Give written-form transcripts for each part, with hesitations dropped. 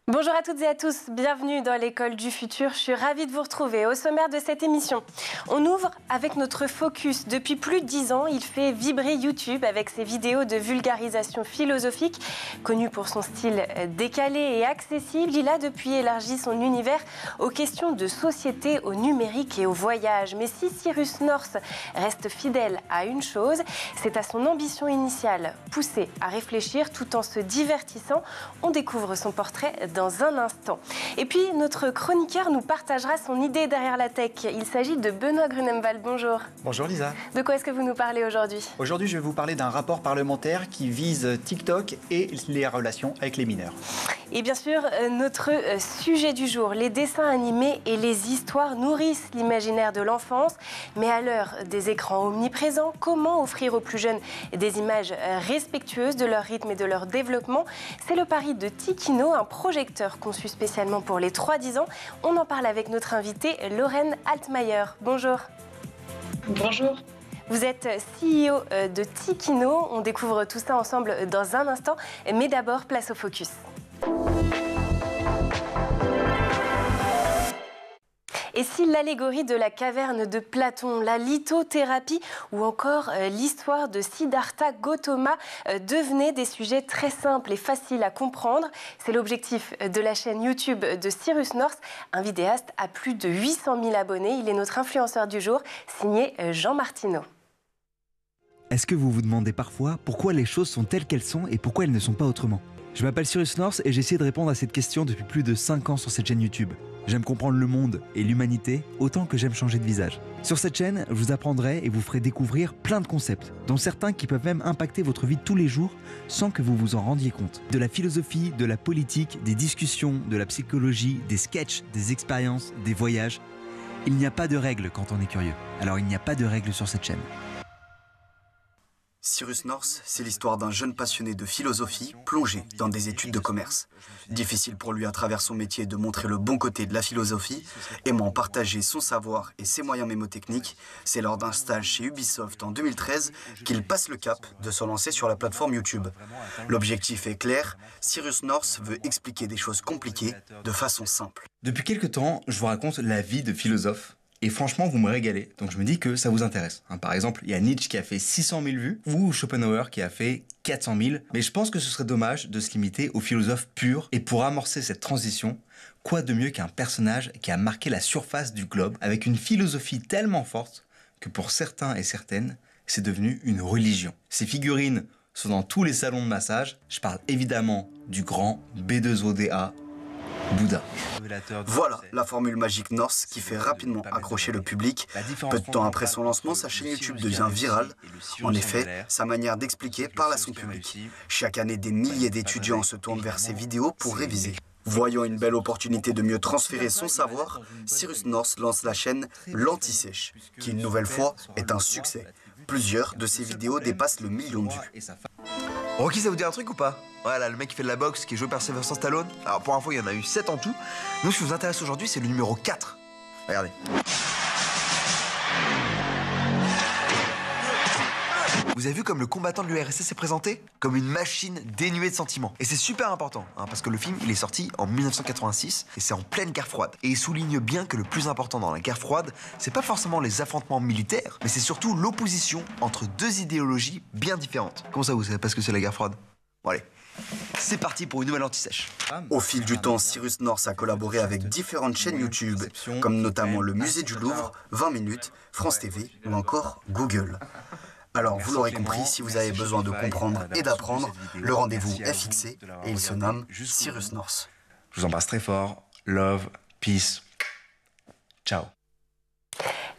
Bonjour à toutes et à tous, bienvenue dans l'école du futur. Je suis ravie de vous retrouver. Au sommaire de cette émission, on ouvre avec notre focus. Depuis plus de 10 ans, il fait vibrer YouTube avec ses vidéos de vulgarisation philosophique. Connu pour son style décalé et accessible, il a depuis élargi son univers aux questions de société, au numérique et au voyage. Mais si Cyrus North reste fidèle à une chose, c'est à son ambition initiale, poussée à réfléchir tout en se divertissant. On découvre son portrait dans un instant. Et puis, notre chroniqueur nous partagera son idée derrière la tech. Il s'agit de Benoît Grunemwald. Bonjour. Bonjour Lisa. De quoi est-ce que vous nous parlez aujourd'hui? Aujourd'hui, je vais vous parler d'un rapport parlementaire qui vise TikTok et les relations avec les mineurs. Et bien sûr, notre sujet du jour, les dessins animés et les histoires nourrissent l'imaginaire de l'enfance. Mais à l'heure des écrans omniprésents, comment offrir aux plus jeunes des images respectueuses de leur rythme et de leur développement? C'est le pari de Tikino, un projecteur conçu spécialement pour les 3-10 ans. On en parle avec notre invitée Lorraine Altmaier. Bonjour. Bonjour. Vous êtes CEO de Tikino. On découvre tout ça ensemble dans un instant. Mais d'abord, place au focus. Et si l'allégorie de la caverne de Platon, la lithothérapie ou encore l'histoire de Siddhartha Gautama devenaient des sujets très simples et faciles à comprendre? C'est l'objectif de la chaîne YouTube de Cyrus North, un vidéaste à plus de 800 000 abonnés. Il est notre influenceur du jour, signé Jean Martineau. Est-ce que vous vous demandez parfois pourquoi les choses sont telles qu'elles sont et pourquoi elles ne sont pas autrement? Je m'appelle Cyrus North et j'ai essayé de répondre à cette question depuis plus de 5 ans sur cette chaîne YouTube. J'aime comprendre le monde et l'humanité autant que j'aime changer de visage. Sur cette chaîne, je vous apprendrai et vous ferai découvrir plein de concepts, dont certains qui peuvent même impacter votre vie tous les jours sans que vous vous en rendiez compte. De la philosophie, de la politique, des discussions, de la psychologie, des sketchs, des expériences, des voyages. Il n'y a pas de règles quand on est curieux. Alors il n'y a pas de règles sur cette chaîne. Cyrus North, c'est l'histoire d'un jeune passionné de philosophie plongé dans des études de commerce. Difficile pour lui à travers son métier de montrer le bon côté de la philosophie, aimant partager son savoir et ses moyens mémotechniques, c'est lors d'un stage chez Ubisoft en 2013 qu'il passe le cap de se lancer sur la plateforme YouTube. L'objectif est clair, Cyrus North veut expliquer des choses compliquées de façon simple. Depuis quelques temps, je vous raconte la vie de philosophes. Et franchement, vous me régalez, donc je me dis que ça vous intéresse. Par exemple, il y a Nietzsche qui a fait 600 000 vues, ou Schopenhauer qui a fait 400 000. Mais je pense que ce serait dommage de se limiter aux philosophes purs. Et pour amorcer cette transition, quoi de mieux qu'un personnage qui a marqué la surface du globe avec une philosophie tellement forte que pour certains et certaines, c'est devenu une religion. Ces figurines sont dans tous les salons de massage. Je parle évidemment du grand B2ODA, Bouddha. Voilà la formule magique North qui fait rapidement accrocher le public. Peu de temps après son lancement, sa chaîne YouTube devient virale. En effet, sa manière d'expliquer parle à son public. Chaque année, des milliers d'étudiants se tournent vers ses vidéos pour réviser. Voyant une belle opportunité de mieux transférer son savoir, Cyrus North lance la chaîne L'Anti-Sèche, qui une nouvelle fois est un succès. Plusieurs de ses vidéos dépassent le million de vues. Rocky, ça vous dit un truc ou pas? Voilà, le mec qui fait de la boxe, qui est joué par Sylvester Stallone. Alors pour info, il y en a eu 7 en tout. Nous, ce qui vous intéresse aujourd'hui, c'est le numéro 4. Regardez. Vous avez vu comme le combattant de l'URSS s'est présenté? Comme une machine dénuée de sentiments. Et c'est super important, parce que le film, il est sorti en 1986, et c'est en pleine guerre froide. Et il souligne bien que le plus important dans la guerre froide, c'est pas forcément les affrontements militaires, mais c'est surtout l'opposition entre deux idéologies bien différentes. Comment ça, vous savez pas ce que c'est la guerre froide? Bon allez, c'est parti pour une nouvelle anti-sèche. Au fil du temps, Cyrus North a collaboré avec différentes chaînes YouTube, comme notamment le Musée du Louvre, 20 minutes, France TV ou encore Google. Alors, vous l'aurez compris, si vous avez besoin de comprendre et d'apprendre, le rendez-vous est fixé et il se nomme Cyrus North. Je vous embrasse très fort. Love, peace. Ciao.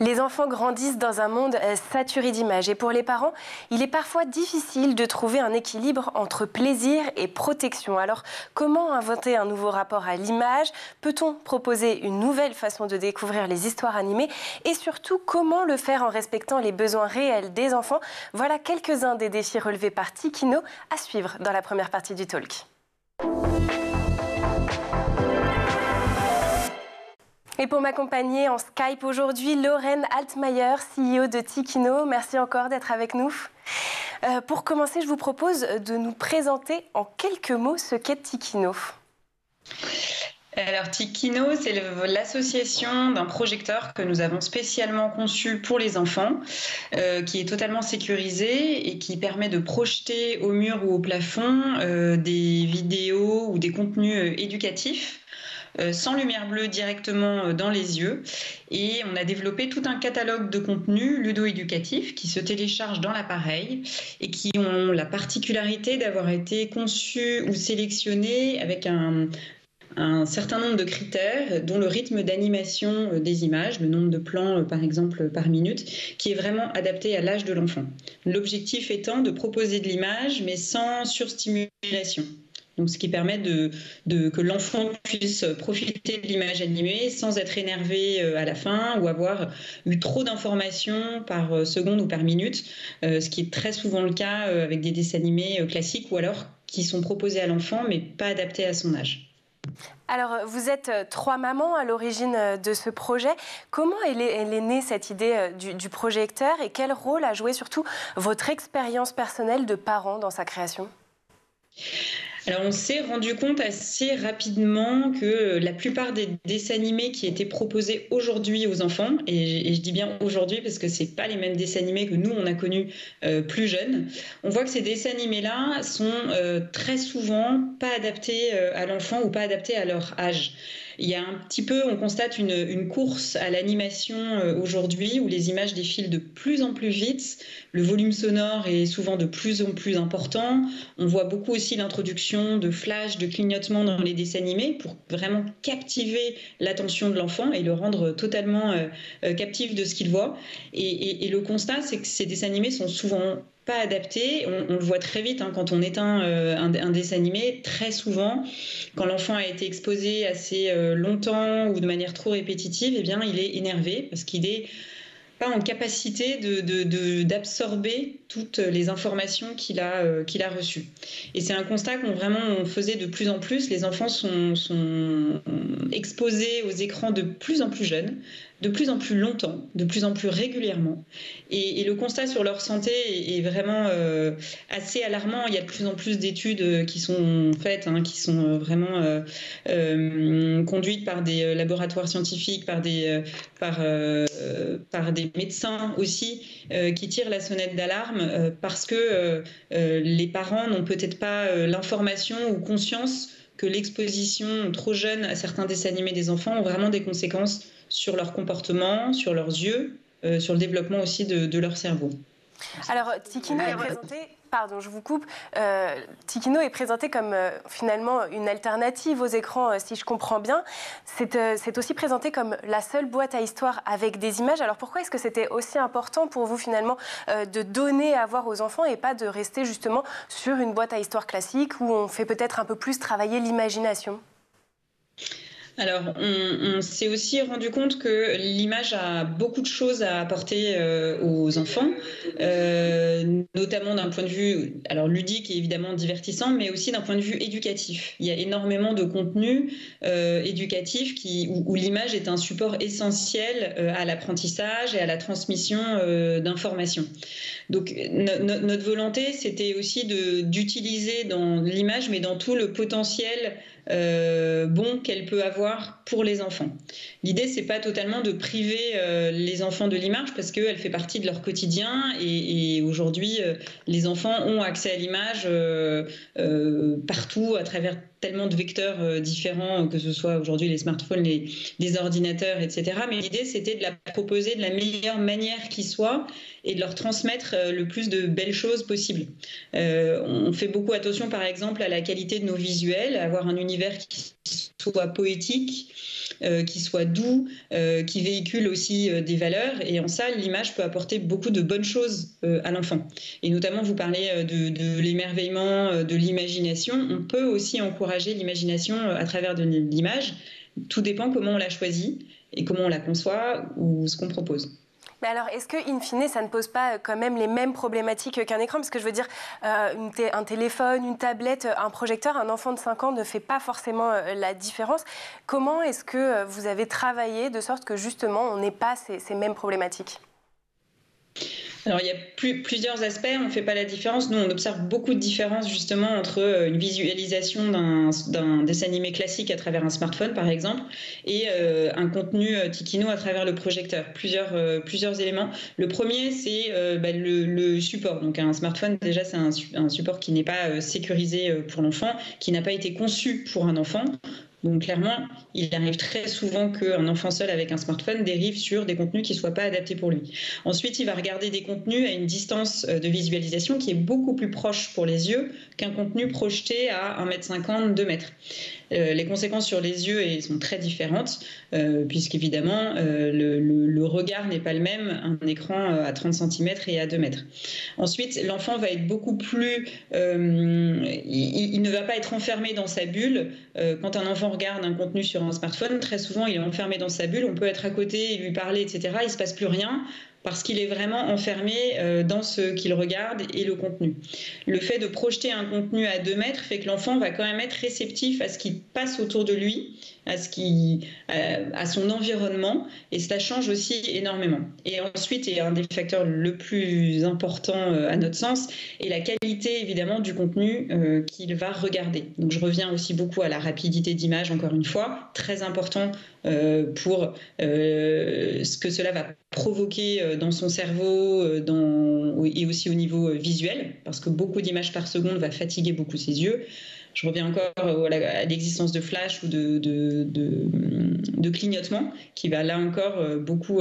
Les enfants grandissent dans un monde saturé d'images et pour les parents, il est parfois difficile de trouver un équilibre entre plaisir et protection. Alors, comment inventer un nouveau rapport à l'image? Peut-on proposer une nouvelle façon de découvrir les histoires animées? Et surtout, comment le faire en respectant les besoins réels des enfants? Voilà quelques-uns des défis relevés par Tikino à suivre dans la première partie du talk. Et pour m'accompagner en Skype aujourd'hui, Lorraine Altmaier, CEO de Tikino. Merci encore d'être avec nous. Pour commencer, je vous propose de nous présenter en quelques mots ce qu'est Tikino. Alors Tikino, c'est l'association d'un projecteur que nous avons spécialement conçu pour les enfants, qui est totalement sécurisé et qui permet de projeter au mur ou au plafond des vidéos ou des contenus éducatifs sans lumière bleue directement dans les yeux. Et on a développé tout un catalogue de contenus ludo-éducatifs qui se téléchargent dans l'appareil et qui ont la particularité d'avoir été conçus ou sélectionnés avec un certain nombre de critères, dont le rythme d'animation des images, le nombre de plans par exemple par minute, qui est vraiment adapté à l'âge de l'enfant. L'objectif étant de proposer de l'image mais sans surstimulation. Donc, ce qui permet que l'enfant puisse profiter de l'image animée sans être énervé à la fin ou avoir eu trop d'informations par seconde ou par minute, ce qui est très souvent le cas avec des dessins animés classiques ou alors qui sont proposés à l'enfant mais pas adaptés à son âge. Alors, vous êtes 3 mamans à l'origine de ce projet. Comment elle est née cette idée du projecteur et quel rôle a joué surtout votre expérience personnelle de parent dans sa création ? Alors on s'est rendu compte assez rapidement que la plupart des dessins animés qui étaient proposés aujourd'hui aux enfants, et je dis bien aujourd'hui parce que c'est pas les mêmes dessins animés que nous on a connus plus jeunes, on voit que ces dessins animés-là sont très souvent pas adaptés à l'enfant ou pas adaptés à leur âge. Il y a un petit peu, on constate une course à l'animation aujourd'hui où les images défilent de plus en plus vite, le volume sonore est souvent de plus en plus important, on voit beaucoup aussi l'introduction de flashs, de clignotements dans les dessins animés pour vraiment captiver l'attention de l'enfant et le rendre totalement captif de ce qu'il voit. Et le constat, c'est que ces dessins animés sont souvent pas adapté. On le voit très vite quand on éteint un dessin animé. Très souvent, quand l'enfant a été exposé assez longtemps ou de manière trop répétitive, eh bien, il est énervé parce qu'il est pas en capacité d'absorber toutes les informations qu'il a reçues. Et c'est un constat qu'on faisait de plus en plus. Les enfants sont exposés aux écrans de plus en plus jeunes, de plus en plus longtemps, de plus en plus régulièrement. Et le constat sur leur santé est vraiment assez alarmant. Il y a de plus en plus d'études qui sont faites, qui sont vraiment conduites par des laboratoires scientifiques, par des médecins aussi, qui tirent la sonnette d'alarme parce que les parents n'ont peut-être pas l'information ou conscience que l'exposition trop jeune à certains dessins animés des enfants ont vraiment des conséquences sur leur comportement, sur leurs yeux, sur le développement aussi de leur cerveau. Alors, Tikino est présenté... Pardon, je vous coupe. Tikino est présenté comme finalement une alternative aux écrans, si je comprends bien. C'est aussi présenté comme la seule boîte à histoire avec des images. Alors pourquoi est-ce que c'était aussi important pour vous finalement de donner à voir aux enfants et pas de rester justement sur une boîte à histoire classique où on fait peut-être un peu plus travailler l'imagination ? Alors, on s'est aussi rendu compte que l'image a beaucoup de choses à apporter aux enfants, notamment d'un point de vue ludique et évidemment divertissant, mais aussi d'un point de vue éducatif. Il y a énormément de contenus éducatifs où l'image est un support essentiel à l'apprentissage et à la transmission d'informations. Donc, notre volonté, c'était aussi d'utiliser dans l'image, mais dans tout le potentiel qu'elle peut avoir pour les enfants. L'idée, c'est pas totalement de priver les enfants de l'image parce qu'elle fait partie de leur quotidien et aujourd'hui, les enfants ont accès à l'image partout à travers tellement de vecteurs différents, que ce soit aujourd'hui les smartphones, les ordinateurs, etc. Mais l'idée, c'était de la proposer de la meilleure manière qui soit et de leur transmettre le plus de belles choses possibles. On fait beaucoup attention, par exemple, à la qualité de nos visuels, à avoir un univers qui soit poétique, qui soit doux, qui véhicule aussi des valeurs. Et en ça, l'image peut apporter beaucoup de bonnes choses à l'enfant. Et notamment, vous parlez de l'émerveillement, de l'imagination. On peut aussi encourager l'imagination à travers de l'image. Tout dépend comment on la choisit et comment on la conçoit ou ce qu'on propose. Mais alors, est-ce que, in fine, ça ne pose pas quand même les mêmes problématiques qu'un écran ? Parce que je veux dire, un téléphone, une tablette, un projecteur, un enfant de 5 ans ne fait pas forcément la différence. Comment est-ce que vous avez travaillé de sorte que, justement, on n'ait pas ces mêmes problématiques ? Alors, il y a plusieurs aspects. On ne fait pas la différence. Nous, on observe beaucoup de différences justement entre une visualisation d'un dessin animé classique à travers un smartphone, par exemple, et un contenu Tikino à travers le projecteur. Plusieurs éléments. Le premier, c'est le support. Donc, un smartphone, déjà, c'est un support qui n'est pas sécurisé pour l'enfant, qui n'a pas été conçu pour un enfant. Donc clairement, il arrive très souvent qu'un enfant seul avec un smartphone dérive sur des contenus qui ne soient pas adaptés pour lui. Ensuite, il va regarder des contenus à une distance de visualisation qui est beaucoup plus proche pour les yeux qu'un contenu projeté à 1,50 m, 2 m. Les conséquences sur les yeux sont très différentes, puisqu'évidemment, le regard n'est pas le même, un écran à 30 cm et à 2 mètres. Ensuite, l'enfant va être beaucoup plus... il ne va pas être enfermé dans sa bulle. Quand un enfant regarde un contenu sur un smartphone, très souvent, il est enfermé dans sa bulle. On peut être à côté et lui parler, etc. Il ne se passe plus rien, parce qu'il est vraiment enfermé dans ce qu'il regarde et le contenu. Le fait de projeter un contenu à 2 mètres fait que l'enfant va quand même être réceptif à ce qui passe autour de lui, à son environnement, et cela change aussi énormément. Et ensuite, et un des facteurs le plus important à notre sens, est la qualité évidemment du contenu qu'il va regarder. Donc je reviens aussi beaucoup à la rapidité d'image, encore une fois, très important pour ce que cela va provoquer dans son cerveau et aussi au niveau visuel, parce que beaucoup d'images par seconde va fatiguer beaucoup ses yeux. Je reviens encore à l'existence de flash ou de clignotement qui va là encore beaucoup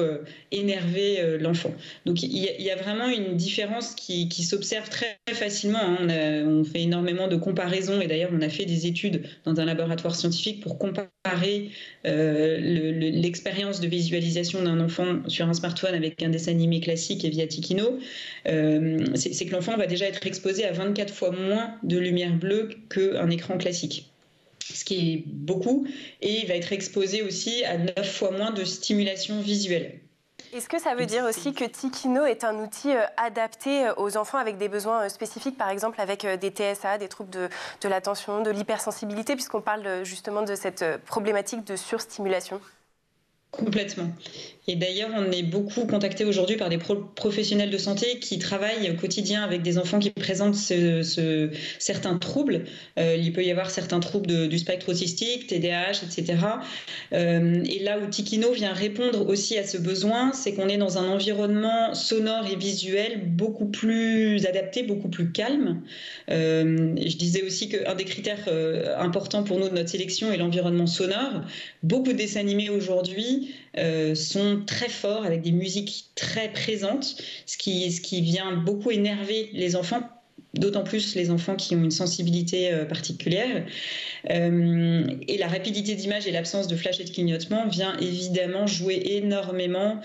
énerver l'enfant. Donc il y a vraiment une différence qui s'observe très facilement. On fait énormément de comparaisons et d'ailleurs on a fait des études dans un laboratoire scientifique pour comparer l'expérience de visualisation d'un enfant sur un smartphone avec un dessin animé classique et via Tikino. C'est que l'enfant va déjà être exposé à 24 fois moins de lumière bleue qu'un écran classique, ce qui est beaucoup, et il va être exposé aussi à 9 fois moins de stimulation visuelle. Est-ce que ça veut dire aussi que Tikino est un outil adapté aux enfants avec des besoins spécifiques, par exemple avec des TSA, des troubles de l'attention, de l'hypersensibilité, puisqu'on parle justement de cette problématique de surstimulation ? Complètement. Et d'ailleurs, on est beaucoup contacté aujourd'hui par des professionnels de santé qui travaillent au quotidien avec des enfants qui présentent certains troubles. Il peut y avoir certains troubles du spectre autistique, TDAH, etc. Et là où Tikino vient répondre aussi à ce besoin, c'est qu'on est dans un environnement sonore et visuel beaucoup plus adapté, beaucoup plus calme. Je disais aussi qu'un des critères importants pour nous de notre sélection est l'environnement sonore. Beaucoup de dessins animés aujourd'hui sont très forts, avec des musiques très présentes, ce qui vient beaucoup énerver les enfants, d'autant plus les enfants qui ont une sensibilité particulière. Et la rapidité d'image et l'absence de flash et de clignotement vient évidemment jouer énormément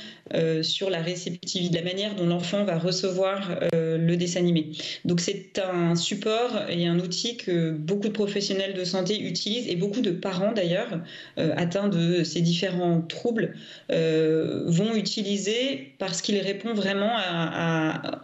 sur la réceptivité, la manière dont l'enfant va recevoir le dessin animé. Donc c'est un support et un outil que beaucoup de professionnels de santé utilisent, et beaucoup de parents d'ailleurs atteints de ces différents troubles vont utiliser, parce qu'il répond vraiment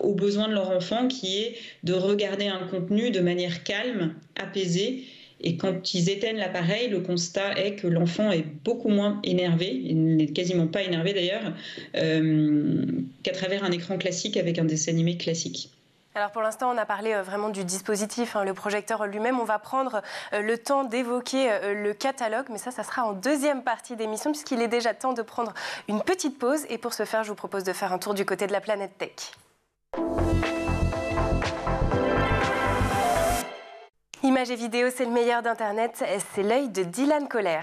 aux besoins de leur enfant, qui est de regarder un contenu de manière calme, apaisée. Et quand ils éteignent l'appareil, le constat est que l'enfant est beaucoup moins énervé, il n'est quasiment pas énervé d'ailleurs, qu'à travers un écran classique avec un dessin animé classique. Alors pour l'instant, on a parlé vraiment du dispositif, le projecteur lui-même. On va prendre le temps d'évoquer le catalogue, mais ça sera en deuxième partie d'émission, puisqu'il est déjà temps de prendre une petite pause. Et pour ce faire, je vous propose de faire un tour du côté de la planète tech. Images et vidéos, c'est le meilleur d'Internet, c'est l'œil de Dylan Kohler.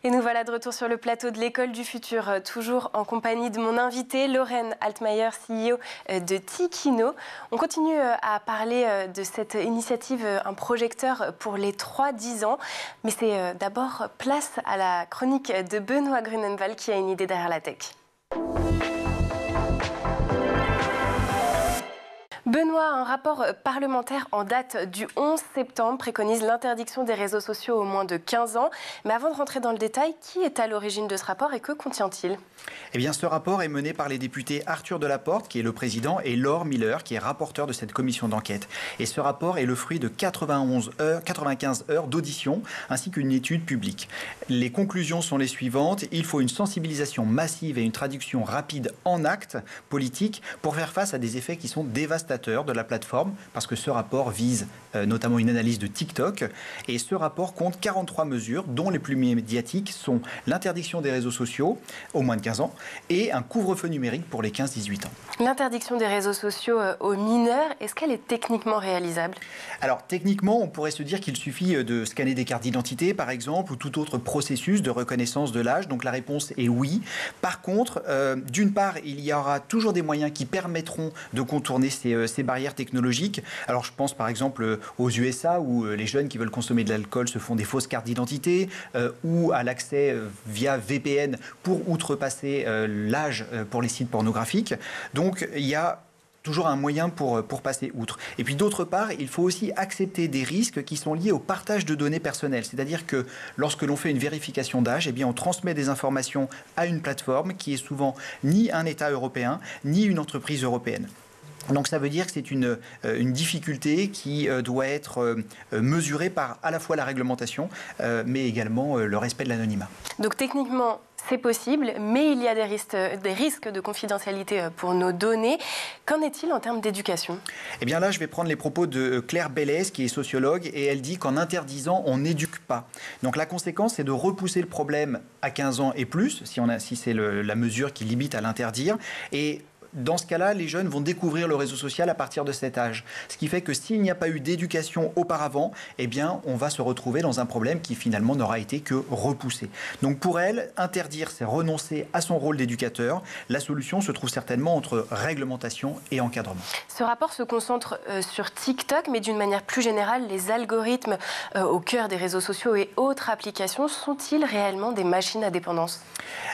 Et nous voilà de retour sur le plateau de l'école du futur, toujours en compagnie de mon invité, Lorraine Altmaier, CEO de Tikino. On continue à parler de cette initiative, un projecteur pour les 3-10 ans. Mais c'est d'abord place à la chronique de Benoît Grunenwald qui a une idée derrière la tech. Benoît, un rapport parlementaire en date du 11 septembre préconise l'interdiction des réseaux sociaux aux moins de 15 ans. Mais avant de rentrer dans le détail, qui est à l'origine de ce rapport et que contient-il ? Eh bien, ce rapport est mené par les députés Arthur Delaporte, qui est le président, et Laure Miller, qui est rapporteur de cette commission d'enquête. Et ce rapport est le fruit de 95 heures d'audition, ainsi qu'une étude publique. Les conclusions sont les suivantes. Il faut une sensibilisation massive et une traduction rapide en actes politiques pour faire face à des effets qui sont dévastateurs de la plateforme, parce que ce rapport vise notamment une analyse de TikTok. Et ce rapport compte 43 mesures, dont les plus médiatiques sont l'interdiction des réseaux sociaux aux moins de 15 ans et un couvre-feu numérique pour les 15-18 ans. L'interdiction des réseaux sociaux aux mineurs, est-ce qu'elle est techniquement réalisable ? Alors, techniquement, on pourrait se dire qu'il suffit de scanner des cartes d'identité, par exemple, ou tout autre processus de reconnaissance de l'âge. Donc, la réponse est oui. Par contre, d'une part, il y aura toujours des moyens qui permettront de contourner ces barrières technologiques. Alors, je pense, par exemple, aux USA, où les jeunes qui veulent consommer de l'alcool se font des fausses cartes d'identité, ou à l'accès via VPN pour outrepasser l'âge pour les sites pornographiques. Donc, il y a toujours un moyen pour passer outre. Et puis d'autre part, il faut aussi accepter des risques qui sont liés au partage de données personnelles. C'est-à-dire que lorsque l'on fait une vérification d'âge, eh bien, on transmet des informations à une plateforme qui est souvent ni un État européen, ni une entreprise européenne. Donc ça veut dire que c'est une difficulté qui doit être mesurée par à la fois la réglementation, mais également le respect de l'anonymat. Donc techniquement, c'est possible, mais il y a des risques de confidentialité pour nos données. Qu'en est-il en termes d'éducation ? Eh bien là, je vais prendre les propos de Claire Bellès, qui est sociologue, et elle dit qu'en interdisant, on n'éduque pas. Donc la conséquence, c'est de repousser le problème à 15 ans et plus, si c'est la mesure qui limite à l'interdire. Et dans ce cas-là, les jeunes vont découvrir le réseau social à partir de cet âge. Ce qui fait que s'il n'y a pas eu d'éducation auparavant, eh bien, on va se retrouver dans un problème qui finalement n'aura été que repoussé. Donc pour elle, interdire, c'est renoncer à son rôle d'éducateur. La solution se trouve certainement entre réglementation et encadrement. Ce rapport se concentre sur TikTok, mais d'une manière plus générale, les algorithmes au cœur des réseaux sociaux et autres applications sont-ils réellement des machines à dépendance ?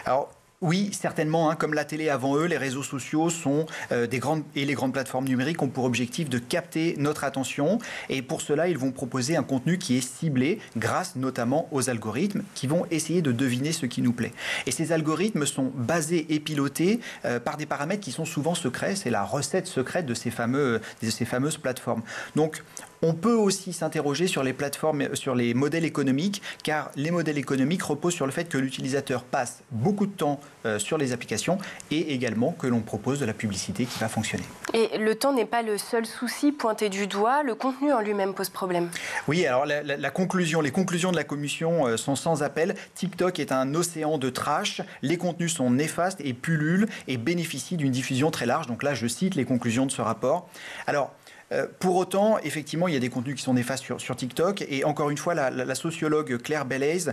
Alors, oui, certainement. Comme la télé avant eux, les réseaux sociaux sont les grandes plateformes numériques ont pour objectif de capter notre attention. Et pour cela, ils vont proposer un contenu qui est ciblé grâce notamment aux algorithmes qui vont essayer de deviner ce qui nous plaît. Et ces algorithmes sont basés et pilotés par des paramètres qui sont souvent secrets. C'est la recette secrète de ces fameuses plateformes. Donc, on peut aussi s'interroger sur les plateformes, sur les modèles économiques, car les modèles économiques reposent sur le fait que l'utilisateur passe beaucoup de temps sur les applications et également que l'on propose de la publicité qui va fonctionner. Et le temps n'est pas le seul souci pointé du doigt, le contenu en lui-même pose problème. Oui, alors les conclusions de la commission sont sans appel. TikTok est un océan de trash, les contenus sont néfastes et pullulent et bénéficient d'une diffusion très large. Donc là, je cite les conclusions de ce rapport. Alors, pour autant, effectivement, il y a des contenus qui sont néfastes sur TikTok. Et encore une fois, la sociologue Claire Bellès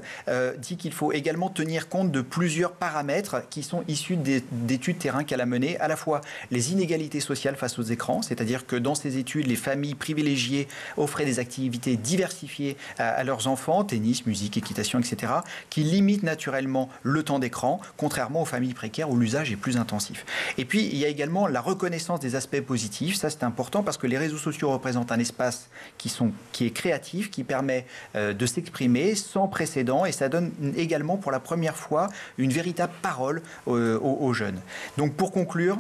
dit qu'il faut également tenir compte de plusieurs paramètres qui sont issus d'études terrain qu'elle a menées. À la fois les inégalités sociales face aux écrans, c'est-à-dire que dans ces études, les familles privilégiées offraient des activités diversifiées à leurs enfants, tennis, musique, équitation, etc., qui limitent naturellement le temps d'écran, contrairement aux familles précaires où l'usage est plus intensif. Et puis, il y a également la reconnaissance des aspects positifs. Ça, c'est important parce que les réseaux sociaux représentent un espace qui est créatif, qui permet de s'exprimer sans précédent et ça donne également pour la première fois une véritable parole aux jeunes. Donc pour conclure,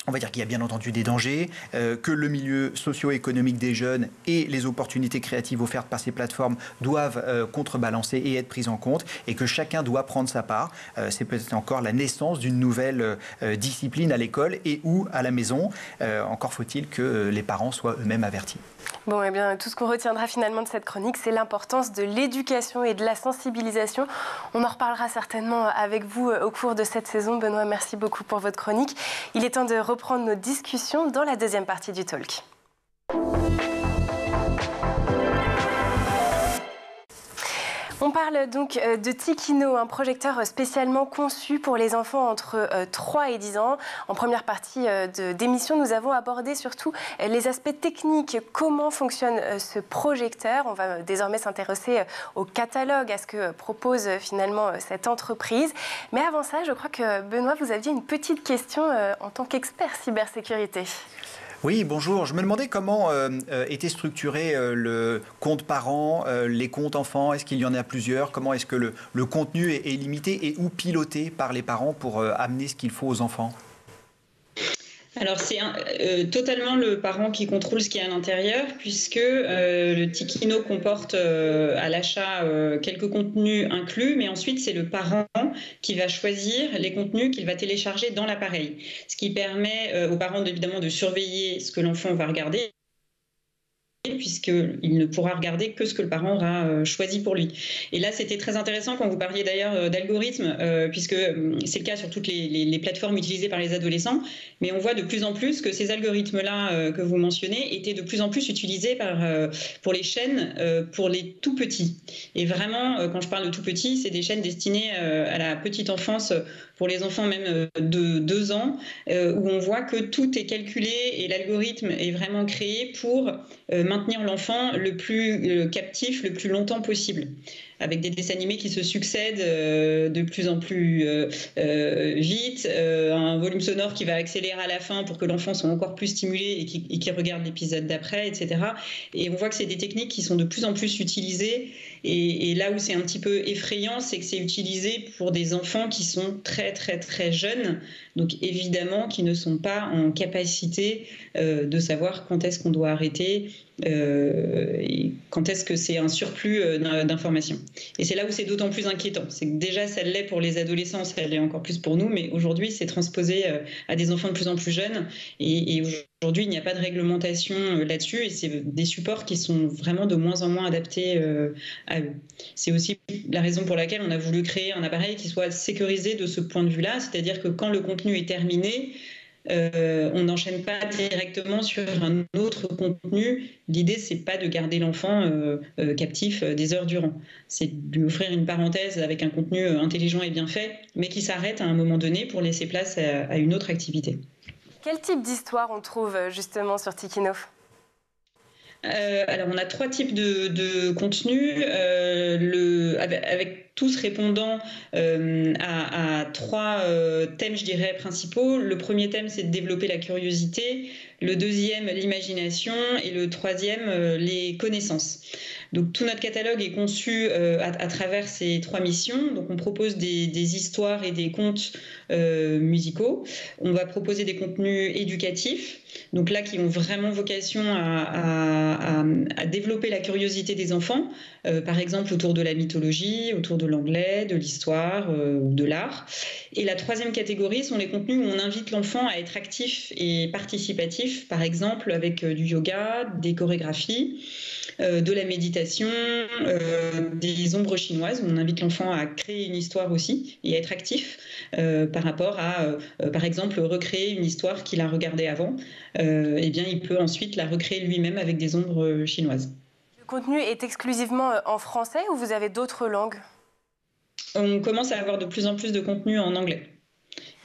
on va dire qu'il y a bien entendu des dangers, que le milieu socio-économique des jeunes et les opportunités créatives offertes par ces plateformes doivent contrebalancer et être prises en compte et que chacun doit prendre sa part. C'est peut-être encore la naissance d'une nouvelle discipline à l'école et ou à la maison. Encore faut-il que les parents soient eux-mêmes avertis. Bon, eh bien, tout ce qu'on retiendra finalement de cette chronique, c'est l'importance de l'éducation et de la sensibilisation. On en reparlera certainement avec vous au cours de cette saison. Benoît, merci beaucoup pour votre chronique. Il est temps de reprendre nos discussions dans la deuxième partie du talk. On parle donc de Tikino, un projecteur spécialement conçu pour les enfants entre 3 et 10 ans. En première partie d'émission, nous avons abordé surtout les aspects techniques. Comment fonctionne ce projecteur? On va désormais s'intéresser au catalogue, à ce que propose finalement cette entreprise. Mais avant ça, je crois que Benoît, vous aviez une petite question en tant qu'expert cybersécurité. Oui, bonjour. Je me demandais comment était structuré le compte parent, les comptes enfants. Est-ce qu'il y en a plusieurs? Comment est-ce que le contenu est limité et ou piloté par les parents pour amener ce qu'il faut aux enfants? Alors c'est totalement le parent qui contrôle ce qu'il y a à l'intérieur, puisque le Tikino comporte à l'achat quelques contenus inclus, mais ensuite c'est le parent qui va choisir les contenus qu'il va télécharger dans l'appareil, ce qui permet aux parents évidemment de surveiller ce que l'enfant va regarder, puisqu'il ne pourra regarder que ce que le parent aura choisi pour lui. Et là, c'était très intéressant quand vous parliez d'ailleurs d'algorithmes, puisque c'est le cas sur toutes les plateformes utilisées par les adolescents, mais on voit de plus en plus que ces algorithmes-là que vous mentionnez étaient de plus en plus utilisés pour les chaînes pour les tout petits. Et vraiment, quand je parle de tout petits, c'est des chaînes destinées à la petite enfance, pour les enfants même de 2 ans, où on voit que tout est calculé et l'algorithme est vraiment créé pour maintenir l'enfant le plus captif le plus longtemps possible, avec des dessins animés qui se succèdent de plus en plus vite, un volume sonore qui va accélérer à la fin pour que l'enfant soit encore plus stimulé et qui regarde l'épisode d'après, etc. Et on voit que c'est des techniques qui sont de plus en plus utilisées. Et là où c'est un petit peu effrayant, c'est que c'est utilisé pour des enfants qui sont très très très jeunes, donc évidemment qui ne sont pas en capacité de savoir quand est-ce qu'on doit arrêter, et quand est-ce que c'est un surplus d'informations. Et c'est là où c'est d'autant plus inquiétant. C'est que déjà ça l'est pour les adolescents, ça l'est encore plus pour nous, mais aujourd'hui c'est transposé à des enfants de plus en plus jeunes, et aujourd'hui il n'y a pas de réglementation là-dessus, et c'est des supports qui sont vraiment de moins en moins adaptés à eux. C'est aussi la raison pour laquelle on a voulu créer un appareil qui soit sécurisé de ce point de vue-là, c'est-à-dire que quand le contenu est terminé, on n'enchaîne pas directement sur un autre contenu. L'idée, c'est pas de garder l'enfant captif des heures durant. C'est de lui offrir une parenthèse avec un contenu intelligent et bien fait, mais qui s'arrête à un moment donné pour laisser place à une autre activité. Quel type d'histoire on trouve justement sur Tikino? Alors, on a 3 types de contenus, avec tous répondant à 3 thèmes, je dirais, principaux. Le premier thème, c'est de développer la curiosité. Le deuxième, l'imagination. Et le troisième, les connaissances. Donc, tout notre catalogue est conçu à travers ces 3 missions. Donc, on propose des histoires et des contes musicaux. On va proposer des contenus éducatifs, donc là, qui ont vraiment vocation à développer la curiosité des enfants, par exemple autour de la mythologie, autour de l'anglais, de l'histoire ou de l'art. Et la troisième catégorie sont les contenus où on invite l'enfant à être actif et participatif, par exemple avec du yoga, des chorégraphies, de la méditation, des ombres chinoises, où on invite l'enfant à créer une histoire aussi et à être actif par rapport à, par exemple, recréer une histoire qu'il a regardée avant. Eh bien, il peut ensuite la recréer lui-même avec des ombres chinoises. Le contenu est exclusivement en français ou vous avez d'autres langues? On commence à avoir de plus en plus de contenu en anglais.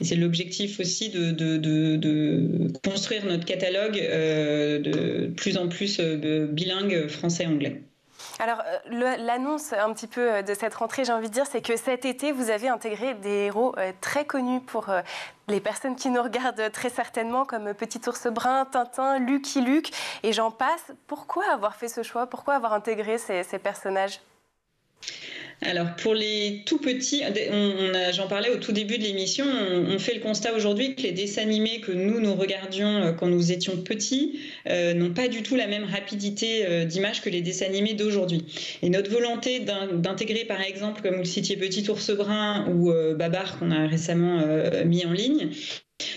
Et c'est l'objectif aussi de construire notre catalogue de plus en plus bilingue français-anglais. Alors, l'annonce un petit peu de cette rentrée, j'ai envie de dire, c'est que cet été, vous avez intégré des héros très connus pour les personnes qui nous regardent très certainement, comme Petit Ours Brun, Tintin, Lucky Luke, et j'en passe. Pourquoi avoir fait ce choix? Pourquoi avoir intégré ces personnages? Alors pour les tout petits, j'en parlais au tout début de l'émission, on fait le constat aujourd'hui que les dessins animés que nous regardions quand nous étions petits n'ont pas du tout la même rapidité d'image que les dessins animés d'aujourd'hui. Et notre volonté d'intégrer par exemple, comme vous le citiez, Petit Ours Brun ou Babar qu'on a récemment mis en ligne,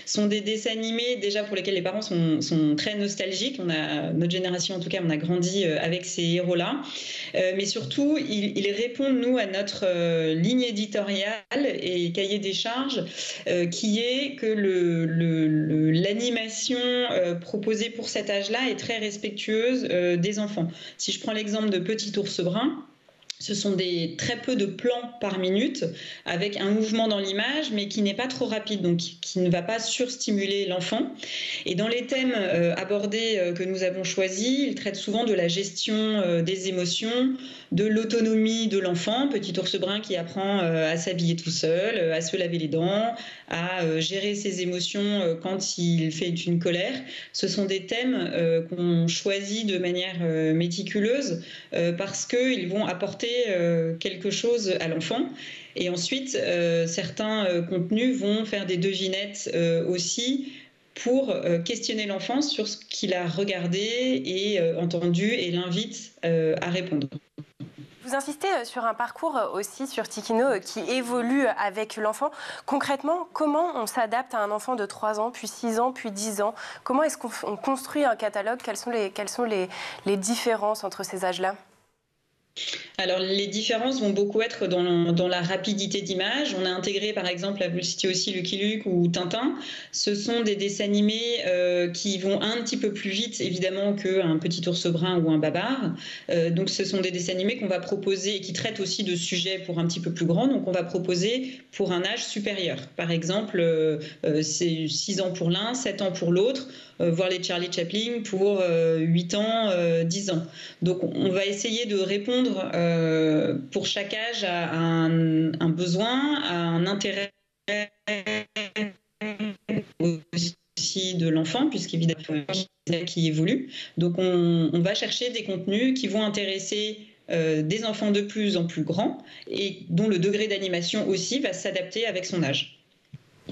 sont des dessins animés déjà pour lesquels les parents sont très nostalgiques. Notre génération en tout cas, on a grandi avec ces héros-là. Mais surtout, ils répondent, nous, à notre ligne éditoriale et cahier des charges, qui est que l'animation proposée pour cet âge-là est très respectueuse des enfants. Si je prends l'exemple de Petit Ours Brun, Ce sont très peu de plans par minute avec un mouvement dans l'image, mais qui n'est pas trop rapide, donc qui ne va pas surstimuler l'enfant. Et dans les thèmes abordés que nous avons choisis, ils traitent souvent de la gestion des émotions, de l'autonomie de l'enfant, petit ours brun qui apprend à s'habiller tout seul, à se laver les dents, à gérer ses émotions quand il fait une colère. Ce sont des thèmes qu'on choisit de manière méticuleuse parce qu'ils vont apporter quelque chose à l'enfant. Et ensuite, certains contenus vont faire des devinettes aussi pour questionner l'enfant sur ce qu'il a regardé et entendu et l'invite à répondre. Vous insistez sur un parcours aussi sur Tikino qui évolue avec l'enfant. Concrètement, comment on s'adapte à un enfant de 3 ans, puis 6 ans, puis 10 ans? Comment est-ce qu'on construit un catalogue? Quelles sont les différences entre ces âges-là? Alors, les différences vont beaucoup être dans la rapidité d'image. On a intégré, par exemple, vous le citiez aussi, Lucky Luke ou Tintin. Ce sont des dessins animés qui vont un petit peu plus vite, évidemment, qu'un petit ours brun ou un babar. Donc, ce sont des dessins animés qu'on va proposer et qui traitent aussi de sujets pour un petit peu plus grands. Donc, on va proposer pour un âge supérieur. Par exemple, c'est 6 ans pour l'un, 7 ans pour l'autre. Voir les Charlie Chaplin pour 8 ans, 10 ans. Donc, on va essayer de répondre pour chaque âge à un besoin, à un intérêt aussi de l'enfant, puisqu'évidemment, qui évolue. Donc, on va chercher des contenus qui vont intéresser des enfants de plus en plus grands et dont le degré d'animation aussi va s'adapter avec son âge.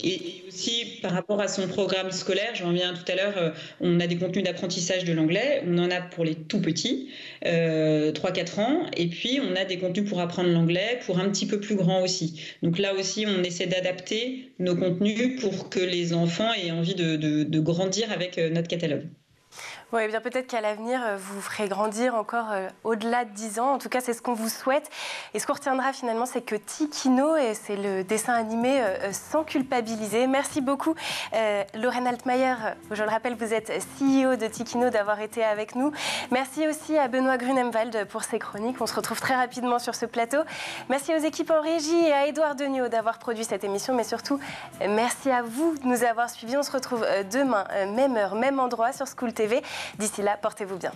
Et aussi, par rapport à son programme scolaire, je reviens tout à l'heure, on a des contenus d'apprentissage de l'anglais, on en a pour les tout petits, 3-4 ans, et puis on a des contenus pour apprendre l'anglais pour un petit peu plus grands aussi. Donc là aussi, on essaie d'adapter nos contenus pour que les enfants aient envie de grandir avec notre catalogue. Oui, bien peut-être qu'à l'avenir, vous ferez grandir encore au-delà de 10 ans. En tout cas, c'est ce qu'on vous souhaite. Et ce qu'on retiendra finalement, c'est que Tikino, c'est le dessin animé sans culpabiliser. Merci beaucoup, Lorraine Altmaier. Je le rappelle, vous êtes CEO de Tikino, d'avoir été avec nous. Merci aussi à Benoît Grunemwald pour ses chroniques. On se retrouve très rapidement sur ce plateau. Merci aux équipes en régie et à Édouard Degnaud d'avoir produit cette émission. Mais surtout, merci à vous de nous avoir suivis. On se retrouve demain, même heure, même endroit sur School TV. D'ici là, portez-vous bien.